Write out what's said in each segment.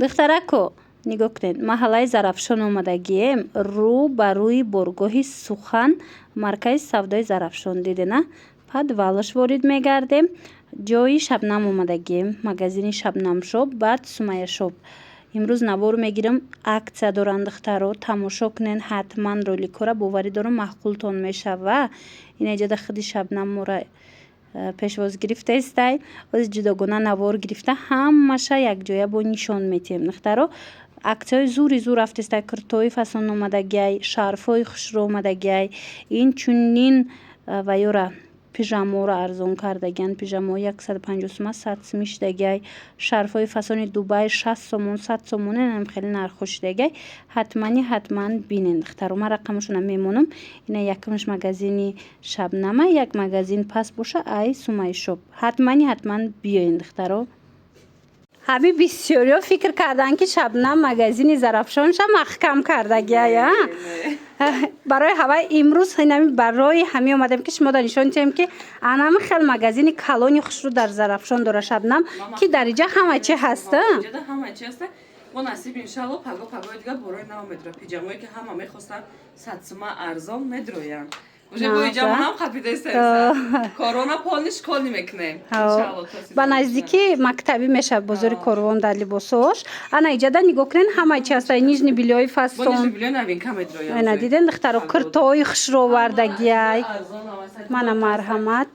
духтарако, нигоҳ кунед, маҳаллаи Зарафшон омадагием. Рӯ ба рӯи боргоҳи Сухан, маркази савдои Зарафшон дидена. Подвалаш ворид мегардем. Ҷои Шабнам омадагием. Магазини Шабнам шоп, баъд Сумайя шоп. имрӯз навор мегирам, аксия доранд духтаро. Тамошо кунед, ҳатман роликора боварӣ дорам маҳқултон мешава. Инаҷада худи Шабнам мора пешвоз гирифтаистай, оз ҷудогона навор гирифта ҳамаша якҷоя бо нишон метиҳем духтаро. аксияҳои зури зур рафтаистай, куртои фасон омадагиай, шарфҳои хушрӯ омадагиай. Инчунин ва ёра пижамаро арзон кардагиан. Пижамаҳои 150 сомон 100 сом шидагиай. Шарфҳои фасони Дубай 60 сомон 100 сомон хеле нархҳо шидагиай. ҳатман бинен духтаро. Ман рақамашона мемонам. Ина якумш магазини Шабнама, як магазин пас боша ай Сумайя шоп. ҳатман биёен духтаро. ҳаби бисёриҳо фикр карданд ки Шабнам магазини Зарафшонша маҳкам кардагиая. барои ҳавай имрӯз барои ҳамин омадем ки шумо нишон диҳем ки анами хел магазини калони хушрӯ дар Зарафшон дора Шабнам ки дар иҷа ҳама чи ҳаста. мо насиб иншалло паго дига борои нав медро пиҷамое ки ҳама мехостанд 100 сума арзон медроянд. Уже бо ҷамонам қапидеста корона полниш коли мекунем иншалло. ба наздики мактаби меша бозори корвон дар либосош. Ана иҷада нигоҳ кунед ҳама чи ҳаста. нижни билёи фасон. Нижни билёи новинка медроянд. Ана диден духтаро куртои хушрӯ вардагиай. Мана марҳамат.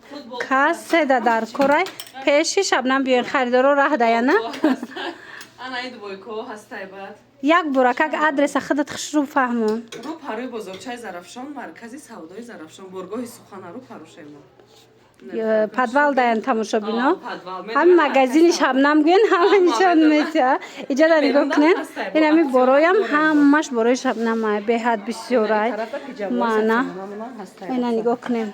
Каседа дар корай пеши Шабнам биёен харидоро раҳ даяна. Ана ин дубойко ҳастай бад. як бора как адреса худат хушрӯ фаҳмон. Рӯ парои бозорчаи Зарафшон, маркази савдои Зарафшон, боргоҳи Сухан рӯ парошем. подвал даян тамошобино. ҳамин магазини Шабнам гӯен ҳама нишон метиҳа. иҷада нигоҳ кунед. ин ҳамин бороям ҳамаш борои Шабнамай. беҳад бисёрай. мана ина нигоҳ кунед.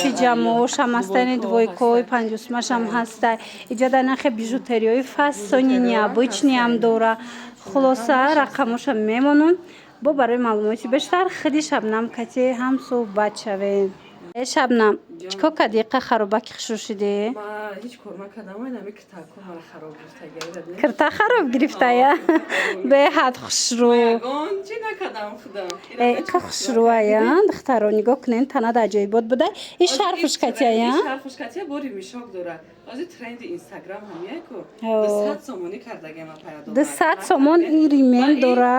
пиҷамаош ҳам ҳастай, двойкои 50 сомаш ҳам ҳастай. иҷада нахе бижутерияи фасони необычни ҳам дора. хулоса рақамоша мемонам. бо барои маълумоти бештар худи Шабнам кати ҳам суҳбат шавем. Шабнам, чико кади қа харобаки хушрӯ шидӣ? Ма ҳеҷ кор накардам, нами киртако мара хароб гирифтагия. Кирта хароб гирифтая? Беҳад хушрӯ. Ягон чӣ накардам худам. Қа хушрӯая, духтаро нигоҳ кунед, танада аҷоибот буда. Ин шарфуш катия? Шарфуш катия бори мишок дора. Ҳозир тренди Instagram ҳамияку. 200 сомонӣ кардагиам пайдо. 200 сомон ин римем дора.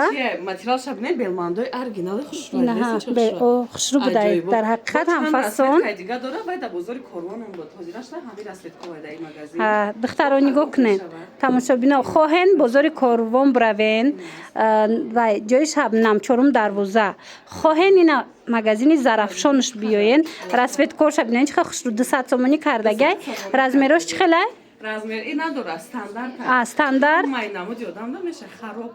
Материал шабне белмандои оригинали хушрӯ. Ина хушрӯ буда. Дар ҳақиқат ҳам фасон. Дига дора вайда бозори корвонам буд. Ҳозирашта ҳами расветко вайда ин магазин. духтаро нигоҳ кунед. Тамошобино хоҳен бозори корвон бравен. Вай ҷои Шабнам 4 дарвоза. хоҳен ина магазини Зарафшонш биёен. расветкоша бинен чихел хушрӯ 200 сомонӣ кардагай. размерош чихелай? Размер ин надора стандарт. стандарт. Май намуди одамда меша хароб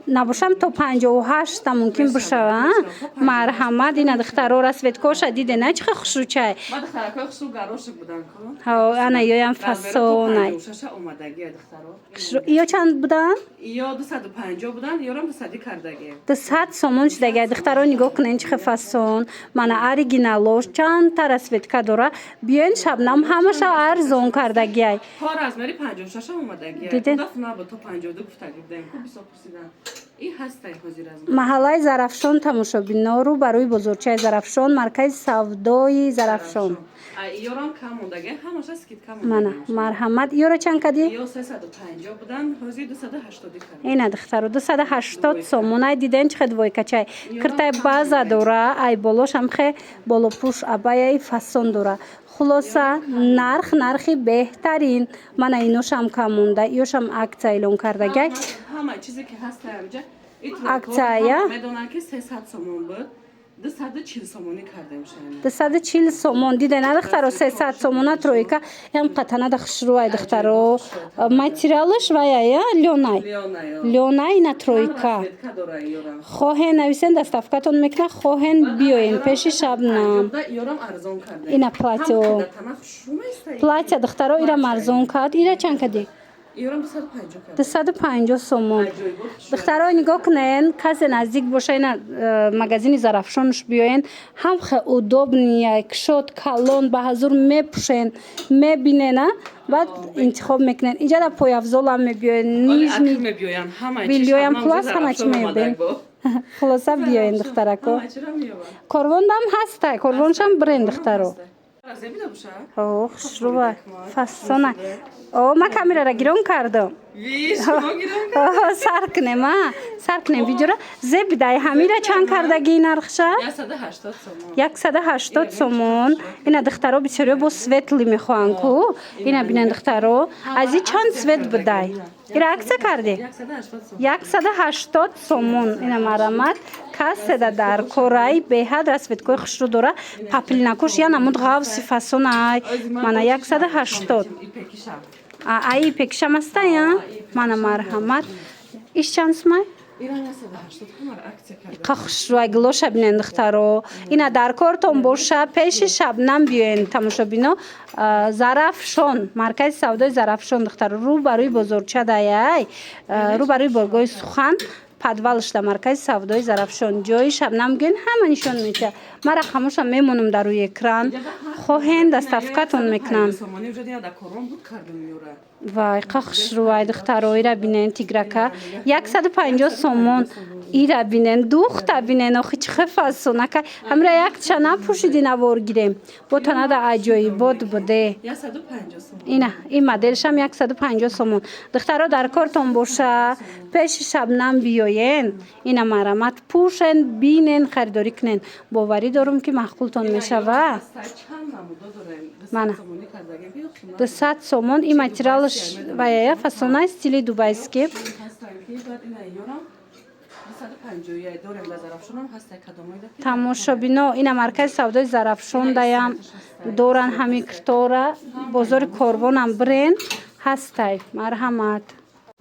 набошам то 58 та мумкин бошава. марҳамат ина духтаро расветкоша дидена чихел хушрӯчай. Ма духтаракои хушрӯ гарошик будан ко. ана ёям фасонай. ё чанд будан? Ё 250 будан, ёрам 200 кардагӣ. 200 сомон шидагай. духтаро нигоҳ кунед чихел фасон. Мана оригиналош чанд та расветка дора. биёен Шабнам ҳамаша арзон кардагиай. То размери 56 омадагиай. Даф набуд то 52 гуфтагӣ будем. Ко бисо пурсидан. ин ҳастай ҳозир размер. маҳаллаи Зарафшон тамошобино рӯ ба рӯи бозорчаи Зарафшон, маркази савдои Зарафшон. ёрам кам мондагӣ, ҳамаша скидка мана марҳамат. ёра чанд кади? ё 350 будан, ҳозир 280 кардем. ина духтаро 280 сомон. ай диден чихел двойкачай. киртай база дора. ай болошам хе болопӯш абаяи фасон дора. хулоса нархи беҳтарин. мана иношам кам монда. ёшам аксия эълон кардагай. ҳама чизе ки ҳаста амҷа аксия медонанд ки 300 сомон буд. 240 сомонӣ кардем шаҳр. 240 сомон дидена духтаро 300 сомона тройка. ям қатанада хушрӯай духтаро. материалаш ваяя лёнай. лёнай ина тройка. хоҳен нависен доставкатон мекунад. хоҳен биёен пеши Шабнам. ёрам арзон кардем. ина платьё. платья духтаро ира арзон кард. ира чанд кади? ایران 250 کرد 250 сомон. عجایب بود. دخترها نگاه کنین کسی نزدیک باشه این مگزین زرافشانش بیاین هم خیلی ادوب یک شد کلون به حضور میپوشین میبینین بعد انتخاب میکنین اینجا در پای افضل هم میبیاین ولی نیش اکل میبیوین همه چی بیلیویم شبنم پلاس زرافشان همه چی اومده میبین با. خلاصه بیاین دخترکو همه چی را مییابن. کاروان هم هسته کاروانش هم برین دخترو رازه بیده باشه اوه شروع فسانه اوه ما کامیرا را گیرون کردم وی شما گیرم سر کنیم ویدیو را زب دای همیره چند کردگی نرخشه 180 سومون 180 سومون اینا دخترو بسیاری با سویتلی میخوان کو اینا بینن دخترو از این چند سویت بدای اینا عکس کردی 180 سومون اینا مرامت کسی در کورای به حد رسوید که خوش رو داره پاپل نکوش یا نمود غاوسی فاسون ای من 180 ای پکشم است یا من مرحمت ایش چند سمای ایران 180 همه را اکت کرده خوش روی گلوش بینن دخترو اینا در کارتون باشه پیش شبنم بیاین تماشا بینو زرافشان مرکز سودای زرافشان دخترو رو برای بزرگچه دایی رو برای برگوی سخن پدوالش در مرکز سودای زرافشان جای شبنم گین همه نشان میده من رقمش هم میمونم در روی اکران خواهین دستفکتون میکنن سومانی وجودی در کارون بود کردم میوره وای خوش روی دخترایی را بینن تیگرکا 150 سومون ای را بینن دوخت بینن آخی چه خفاسونه که همرا یک چنه پوشیدی نوار گیریم با تنه دا عجایبات بوده 150 سومون اینا این مدلش هم 150 سومون دخترها در کارتون باشه پیش شبنم بیاین اینا مرامت پوشن بینن خریداری کنن باوری دارم که مخبولتون میشه و من 200 سومون این ماتریالش و فاسونه استیلی دوبایسکی تماشا بینا این مرکز سودای زرافشان دایم دورن همی کرتورا بازار کاروان هم برین هستی مرحمت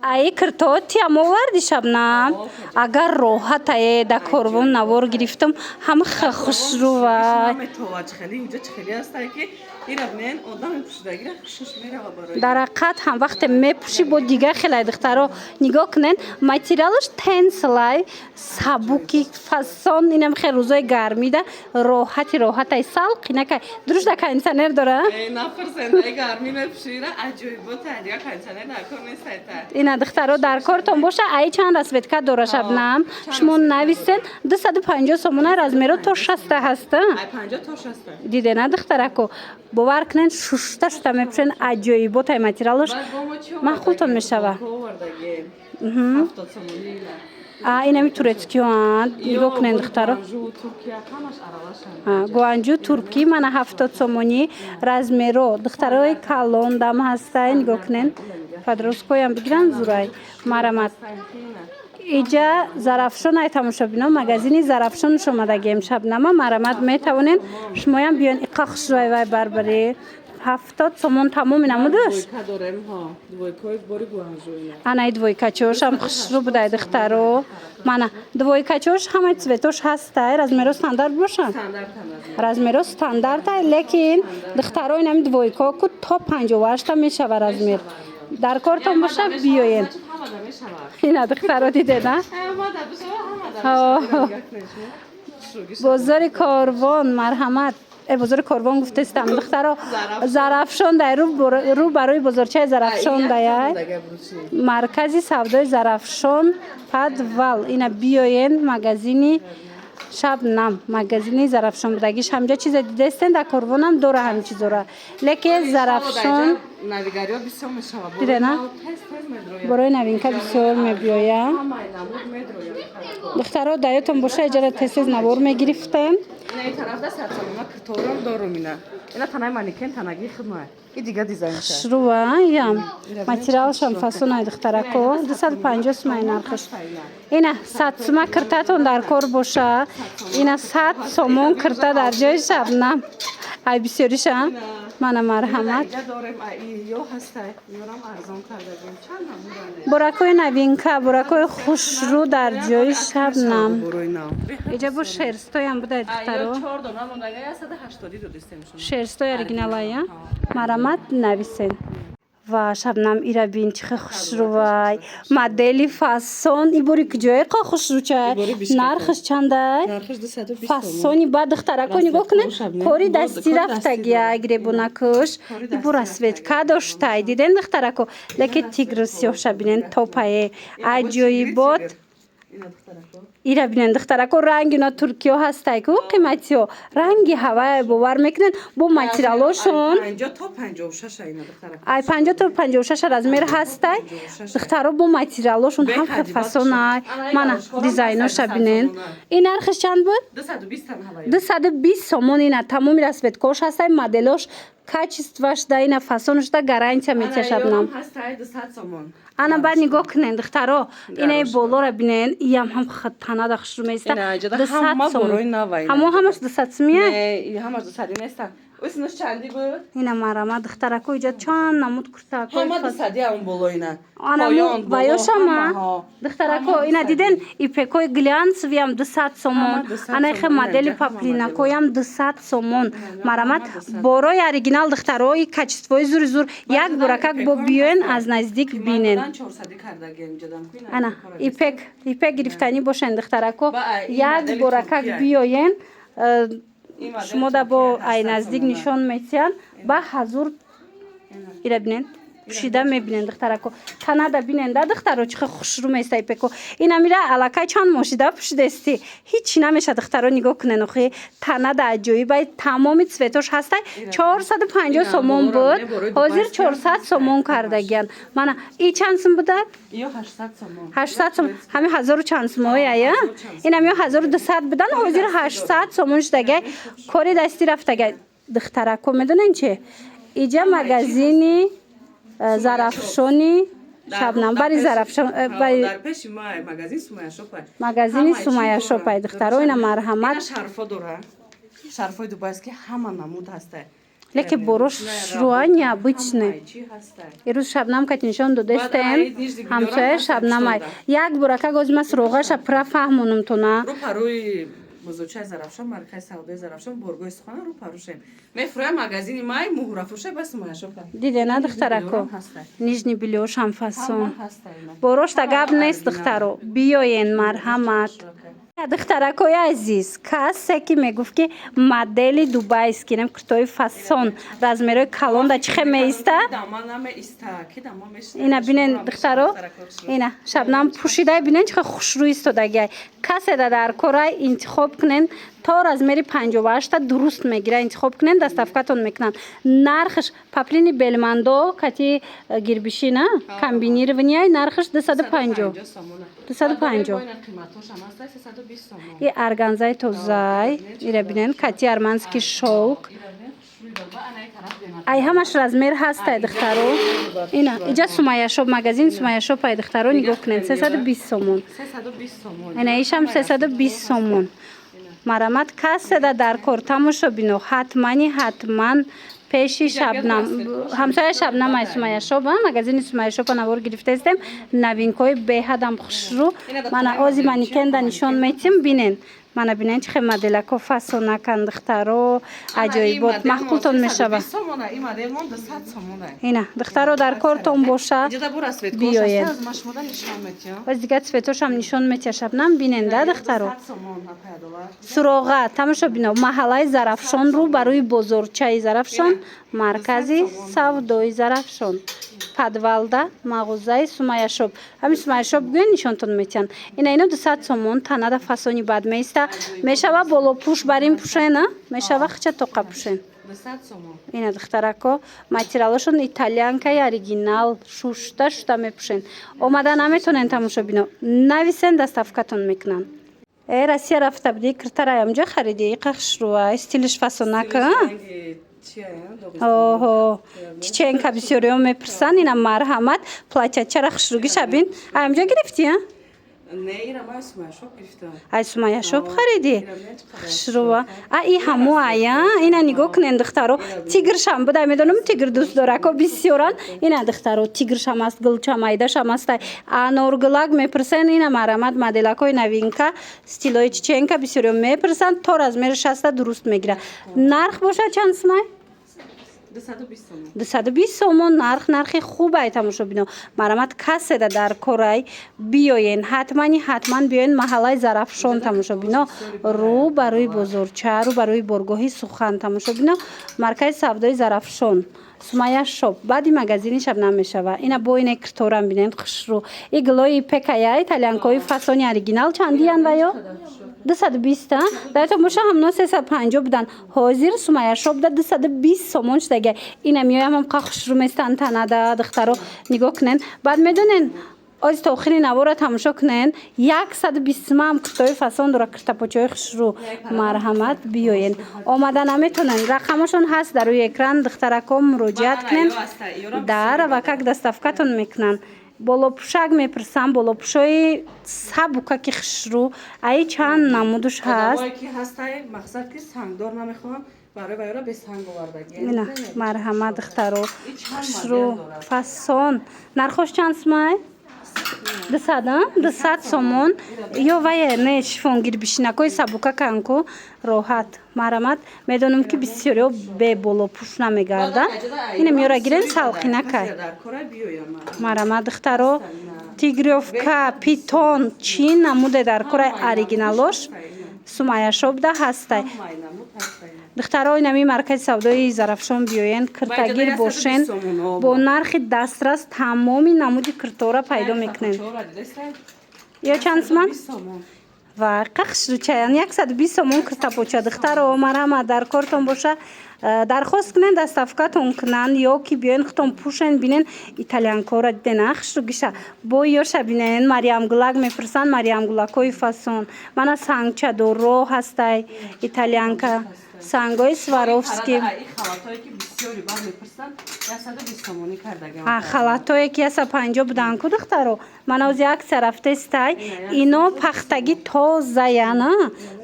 ای کرتوتی هم آوردی شبنم اگر راحت ای در کاروان نوار گرفتم هم خوش رو و همه توج خیلی اونجا خیلی هسته که این ابنین آدم پوشیدگی را خوشش میره و برای در حقیقت هم وقت میپوشی با دیگه خیلی دخترها نگاه کنن ماتریالش تنسلای سبوکی فاسون اینم خیلی روزای گرمی ده راحت ای سالقی نکه دروش ده کنسنر داره نفرسنده گرمی میپوشی را عجایبات هدیه کنسنر نکن نیسته اینا دخترها در کارتون باشه ای چند رسویت که داره شبنم شما نویسین 250 سومونه رزمیرو تا 60 هسته 50 تا 60 دیده نه دخترکو باور کنین ششتا میپوشن عجایبات ای ماتریالش مخلوطون میشوه 70 سومونی اینمی تورکیو هست نگاه کنین دخترها گوانجو ترکی من 70 سومونی رزمیرو دخترهای کلون دم هسته نگاه کنین پدروسکوی هم بگیرن زورای مرامت اینجا زرافشان ای تماشا بینا مگزینی زرافشان شما دگه امشب نما مرامت میتوانین شما هم بیان اقاقش روی وی بربری 70 سومون تمام نمودش انا ای دویکا چوش هم خوش رو بوده دخترو من دویکا چوش همه چویتوش هسته رزمیرو استاندارد باشن رزمیرو استاندارد های لیکن دخترو اینم دویکا که تا 58 میشه و رزمیر در کارتون باشه بیاین اینا دخترها دیده نه بازار کاروان مرحمت بازار کاروان گفته استم دخترها زرافشان در رو برای بازارچه زرافشان دای مرکزی سودای زرافشان پدوال اینا بیاین مگزینی شبنم مگزینی زرافشان بودگیش همجا چیز دیده استن در کاروان هم دوره هم چیز دوره لیکن زرافشان دیده نه برای نوینکا بسیار میبیایم دخترها دایتون باشه اجاره تسیز نوار میگرفتن این طرف ده سرسالونا کرتورم دارم اینا تنهای مانیکن تنگی خدمه این دیگه دیزاین شد شروع یم ماتریالش هم فاسون های دخترکو 250 سومه نرخش اینا 100 سومه کرتاتون در کار باشه اینا 100 سومون کرتا در جای شبنم ای بسیاریش هم من مرحمت براکوی نوینکا براکوی خوش رو در جای شبنم اینجا با شرستوی هم بوده دخترو شرستوی اریگنال های مرحمت نویسین ва шабнам ира бин чихе хушрувай модели фасон ибори куҷое қа хушручай нархш чандай нархиш 220 фасони ба духтарако нигоҳ кунед кори дастӣ рафтагия гребунакуш ибо расветка доштай диден духтарако леки тигр сиёҳша бинен топае аҷоибот ира бинен духтарако ранги на туркиё ҳастай ку қиматиё ранги ҳавае бовар мекунен бо материалошон 50 то 56 айна духтарако ай 50 то 56 размер ҳастай духтаро бо материалошон ҳам фасонай мана дизайноша бинен ин нархиш чанд буд 220 ҳавая 220 сомон ина тамоми расветкош ҳастай моделош качествашда ина фасонашда гарантия метешабнам ҳастай 200 сомон ана бар нигоҳ кунен духтаро инаи болора бинен иям ҳам танада хушру меиста 200 сомон ҳамаш 200 сомия ҳамаш 200 неста оснош чанди буд ина марама духтарако иҷа чанд намуд куртако ҳама 200 ам боло ина анаму ваёшама духтарако ина диден ипекои глянцевиам 200 сомон анахе модели паплинакоям 200 сомон марамат борои оригинал духтарои качествои зури зур як буракак бо биёен аз наздик бинен ана ипек гирифтанӣ бошен духтарако як буракак биёен шумо да бо ай наздик нишон метиҳан ба ҳазур ира бинен пушида мебинен духтарако танада бинен да духтаро чихе хушру места ипеко ина мира аллакай чанд мошида пушидести ҳичи намеша духтаро нигоҳ кунен охи танада аҷоибай тамоми цветош ҳастай 450 сомон буд ҳозир 400 сомон кардагиян мана и чанд сум будад 800 сомон ҳами 1000 чанд сумоя инам ё 1200 будан ҳозир 800 сомон шудагай кори дастӣ рафтагай духтарако медонен че иҷа магазини зарафшони шабнам бари зарафшон дар пеши ма магазини сумая шопай духтаро ина марҳамат шарфо дора шарфои дубайский ҳама намуд ҳастай леки борош шруа необычный ирӯз шабнам кати нишон додестем ҳамсояи шабнамай як бурака гозимас роғаша пра фаҳмонумтона рӯпаруи бузурчаи зарафшон маркаи савдои зарафшон боргоҳи сухана рӯпарушем мефурӯя магазини май муҳурафрӯше ба сумаяшопа дидена духтарако нижни билёшам фасон борошта гап нест духтаро биёен марҳамат духтаракои азиз касе ки мегуфт ки модели дубайский нем куртои фасон размерои калонда чихе меиста ина бинен духтаро ина шабнам пушидай бинен чихе хушрӯ истодагиай каседа дар корай интихоб кунен то размери 58 дуруст мегира интихоб кунен доставкатон мекунанд нархш паплини белмандо кати гирбишина комбинированияй нархш 250 и органзаи тозай ира бинен кати арманский шелк ай ҳамаш размер ҳастай духтаро ина иҷа сумаяшоп магазин сумаяшоп ай духтаро нигоҳ кунен 320 сомон ина ишам 320 сомон марамат каседа дар кор тамошо бино ҳатман пеши шабнам ҳамсояи шабнам ай сумаяшоба магазини сумаяшопа навор гирифтаистем новинкои беҳадам хушрӯ мана ози манекенда нишон метим бинен мана бинен чихе моделако фасонакан духтаро аҷоибот маҳқултон мешава ина духтаро дар кортон боша биёед оз дигар цветошам нишон метия шабнам бинен да духтаро суроға тамошо бино маҳаллаи зарафшон рӯ ба рӯи бозорчаи зарафшон маркази савдои зарафшон подвалда мағозаи сумаяшоп ҳамин сумаяшоп гӯен нишонтон метиҳанд ина 200 сомон танада фасони бад меиста мешава болопӯш барин пӯшена мешава хича тоқа пӯшен ина духтарако материалошон итальянкаи оригинал шушта мепӯшен омада наметонен тамошо бино нависен доставкатон мекунанд Россия рафта будӣ киртараи амҷо харидӣ қахшрӯа стилиш фасонака оҳо чиченка бисёриё мепурсанд ина марҳамат платячара хушрӯги шабин амҷо гирифтӣ ай сумаяшоп харидӣ хушрӯа и ҳамо ая ина нигоҳ кунен духтаро тигршам буда медонам тигр дӯст дорако бисёранд ина духтаро тигршам аст гулчамайдашам астай аноргулак мепурсен ина марҳамат моделакои новинка стилои чиченка бисёриё мепурсанд то размери 60 дуруст мегира нарх бошад чанд сумай 220 сомон. 220 сомон нархи хуб ай тамошобино. Марамат каседа дар корай биёен. Ҳатман биёен маҳаллаи Зарафшон тамошобино. Рӯ ба рӯи бозорча, рӯ ба рӯи боргоҳи Сухан тамошобино. Маркази савдои Зарафшон. Сумая шоп. Баъди магазини шабнам мешава. Ина бо ине кирторам бинен хушрӯ. И глои пекая итальянкои фасони оригинал чандиян ваё? 220 та? Дар тамоша ҳамно 350 будан. Ҳозир Сумая шоп да 220 сомон шудага. Ина миёям ҳам қа хушрӯ местан танада духтаро нигоҳ кунен. Баъд медонен оз то охири навора тамошо кунен 120 сомон киртои фасон дора киртапочаи хушрӯ. Марҳамат биёен. Омада наметонен. Рақамашон ҳаст дар рӯи экран духтаракон муроҷиат кунен. Дар ва как доставкатон мекунанд. Болопӯшак мепурсам, болопӯшои сабукаки хушрӯ. Ай чанд намудуш ҳаст? Ки ҳастай мақсад ки сангдор намехоҳам. Барои вайора без санг овардаги. Ина марҳамат духтаро. Хушрӯ фасон. Нархош чанд сомай? 200 сомон. Ё вае не шифонгир бишинакои сабука канку роҳат. Марҳамат. Медонам ки бисёриҳо бе болопӯш намегарданд. Ина миёра гирен салқинакай. Марҳамат духтаро. Тигрёвка, питон, чин намуде дар кораи оригиналош. Сумая шоп да ҳастай. духтаро инами маркази савдои Зарафшон биёен, киртагир бошен, бо нархи дастрас тамоми намуди киртора пайдо мекунен. Ё чанд сомон? Ва қахшручаян 120 сомон киртапоча. духтаро марҳамат дар кортон боша. Дархост кунен доставкатон кунанд ё ки биёен хутон пӯшен бинен итальянкора диден ахшру гиша бо ёша бинен Мариамгулак мепурсанд Мариамгулакои фасон. Мана сангча доро ҳастай итальянка. Сангои Сваровски. Халатое ки 150 будан ку духтаро. Мана ози аксия рафтестай. Ино пахтаги тозаяна.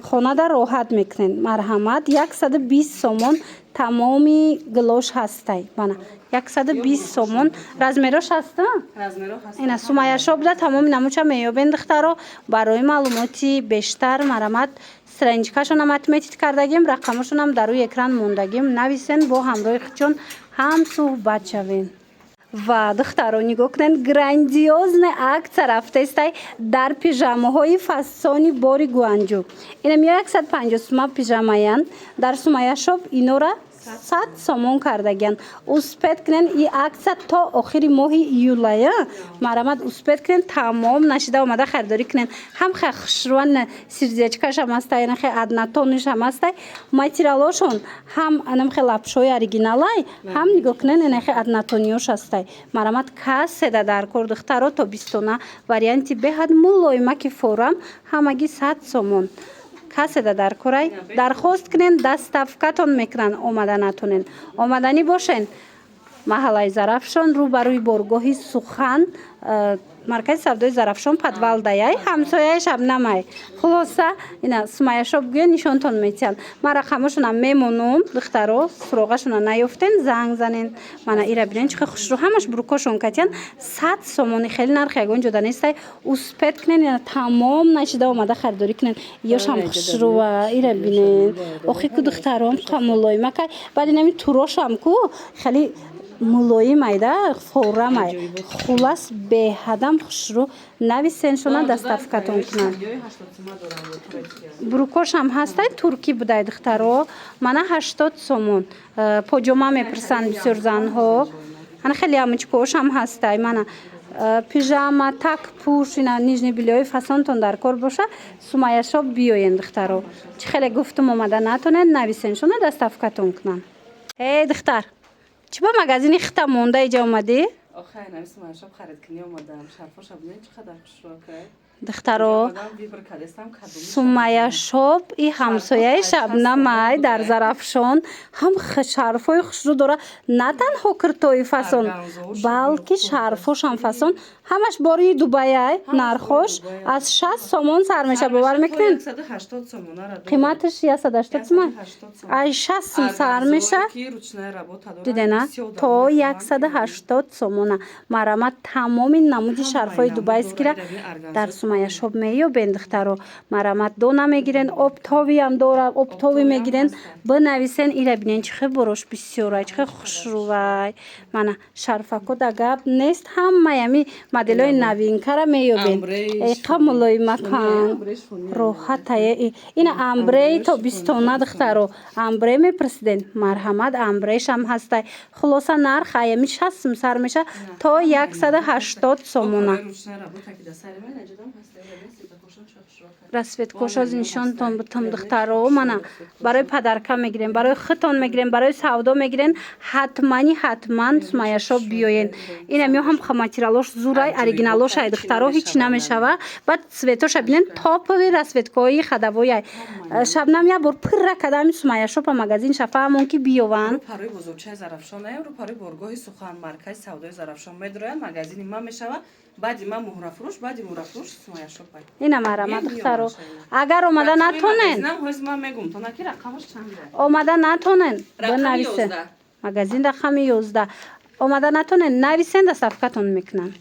Хонада роҳат мекунен. Марҳамат 120 сомон тамоми глош ҳастай. Мана 120 сомон. Размерош ҳаста? Ина Сумая шоп да тамоми намуча меёбен духтаро. Барои маълумоти бештар марҳамат страничкашонам отметид кардагим, рақамашонам дар рӯи экран мондагим. Нависен бо ҳамроҳи хучон ҳам суҳбат шавен. Ва духтаро нигоҳ кунед грандиозна аксия рафтестай дар пижамаҳои фасони бори гуанҷу. Ина миё 150 сомон пижамаян. Дар Сумая шоп инора 100 сомон кардагиян. Успед кунен и аксия то охири моҳи июлая. Марҳамат успед кунен тамом нашида омада харидорӣ кунен. Ҳам хе хушрӯан сирзечкашам ҳастай, ина хе аднатонишам ҳастай. Материалошон ҳам анам хе лапшои оригиналай, ҳам нигоҳ кунен ина хе аднатониёш ҳастай. Марҳамат каседа дар кор духтаро тобистона варианти беҳад мулоимаки форам ҳамаги 100 сомон. Каседа дар корай дархост кунен доставкатон мекунанд омада натонен. Омаданӣ бошен. Маҳаллаи Зарафшон рӯ ба рӯи боргоҳи Сухан, маркази савдои Зарафшон подвал даяй ҳамсояи шабнамай. Хулоса ина Сумая шоп гӯя нишонтон метиҳанд. Ман рақамашонам мемонам духтаро суроғашона наёфтен занг занен. Мана ира бинен чӣ хушрӯ ҳамаш бурукошон катиянд 100 сомони хеле нархи ягон ҷода нестай. Успед кунен ина тамом нашида омада харидорӣ кунен. Ёшам хушрӯа ира бинен. Охи ку духтаром мулоимакай. Баъд инами турошам ку хеле мулоимай да форамай. Хулас беҳадам хушрӯ нависеншона доставкатон кунанд. Бурукошам ҳастай туркӣ будай духтаро. Мана 80 сомон. Поҷома мепурсанд бисёр занҳо. Ана хеле амучкошам ҳастай. Мана пижама, так, пуш, ина нижни билёи фасонтон дар кор боша. Сумая шоп биёен духтаро. Чӣ хеле гуфтум омада натонед нависеншона доставкатон кунанд. Духтар чӣ ба магазини хита монда иҷа омадӣ? Охай, нави Сумая шоп харидкунӣ омадам. Шарфоша бинед чӣ қадар хушрӯакай. духтаро Сумая шоп и ҳамсояи шабнамай дар Зарафшон ҳам шарфҳои хушрӯ дора. На танҳо киртои фасон, балки шарфҳошам фасон. Ҳамаш бори Дубаяй. Нархош аз 60 сомон сар меша. бовар мекунед? 180 сомон. қиматаш 180 сомон. Ай 60 сом сар меша. Дидена? То 180 сомона. Марҳамат тамоми намуди шарфҳои дубайскира дар сумаяшоб меёбен духтаро марамат дона мегирен обтовиам дора обтови мегирен бинависен ира бинен чихе бурош бисёрай чихе хушрувай мана шарфако да гап нест ҳамаями моделои навинкара меёбен эқамулои макан роҳатае ина амбреи тобистона духтаро амбре мепурсиден марҳамат амбреашам ҳастай хулоса нарх аями 60 сум сар меша то 180 сомона расветкоша нишонтон бутам духтаро мана барои падарка мегирем барои хитон мегирем барои савдо мегирен ҳатман сумаяшоб биёен ина меоҳам материалош зурай оригиналошай духтаро ҳеч намешава баъд цветоша бинен топови расветкои хадавояй шабнам я бор пирра кадами сумаяшопа магазин шафаамон ки биёван рӯпарои бузургчаи зарафшон рӯпарои боргоҳи сухан маркази савдои зарафшон медроян магазини ман мешава баъди ман муҳрафурӯш баъди муҳрафурӯш сумаяшопай ина марамат духтаро агар омада натонен омада натонен бинависен магазин рақами 11 омада натонен нависен да сафкатон мекунам